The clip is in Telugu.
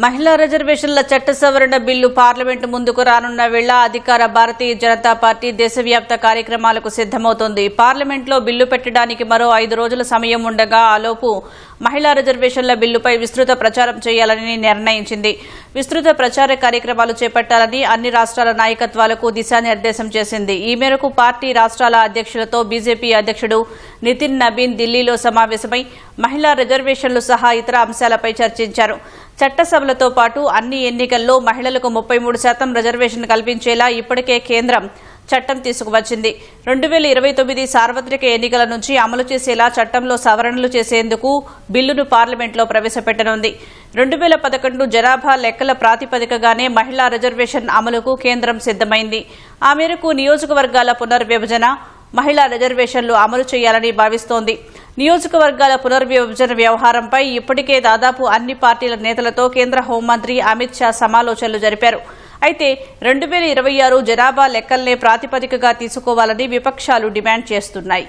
మహిళా రిజర్వేషన్ల చట్ట సవరణ బిల్లు పార్లమెంటు ముందుకు రానున్న వేళ అధికార భారతీయ జనతా పార్టీ దేశవ్యాప్త కార్యక్రమాలకు సిద్దమవుతోంది. పార్లమెంట్లో బిల్లు పెట్టడానికి మరో 5 రోజుల సమయం ఉండగా ఆలోపు మహిళా రిజర్వేషన్ల బిల్లుపై విస్తృత ప్రచారం చేయాలని నిర్ణయించింది. విస్తృత ప్రచార కార్యక్రమాలు చేపట్టాలని అన్ని రాష్ట్రాల నాయకత్వాలకు దిశానిర్దేశం చేసింది. ఈ మేరకు పార్టీ రాష్ట్రాల అధ్యక్షులతో బీజేపీ అధ్యక్షుడు నితిన్ నబీన్ ఢిల్లీలో సమావేశమై మహిళా రిజర్వేషన్లు సహా ఇతర అంశాలపై చర్చించారు. చట్టసభలతో పాటు అన్ని ఎన్నికల్లో మహిళలకు 33% రిజర్వేషన్ కల్పించేలా ఇప్పటికే కేంద్రం చట్టం తీసుకువచ్చింది. 2029 సార్వత్రిక ఎన్నికల నుంచి అమలు చేసేలా చట్టంలో సవరణలు చేసేందుకు బిల్లును పార్లమెంట్లో ప్రవేశపెట్టనుంది. 2011 జనాభా లెక్కల ప్రాతిపదికగానే మహిళా రిజర్వేషన్ అమలుకు కేంద్రం సిద్దమైంది. ఆ మేరకు నియోజకవర్గాల పునర్విభజన, మహిళా రిజర్వేషన్లు అమలు చేయాలని భావిస్తోంది. నియోజకవర్గాల పునర్విభజన వ్యవహారంపై ఇప్పటికే దాదాపు అన్ని పార్టీల నేతలతో కేంద్ర హోంమంత్రి అమిత్ షా సమాలోచనలు జరిపారు. అయితే 2026 జనాభా లెక్కల్నే ప్రాతిపదికగా తీసుకోవాలని విపక్షాలు డిమాండ్ చేస్తున్నాయి.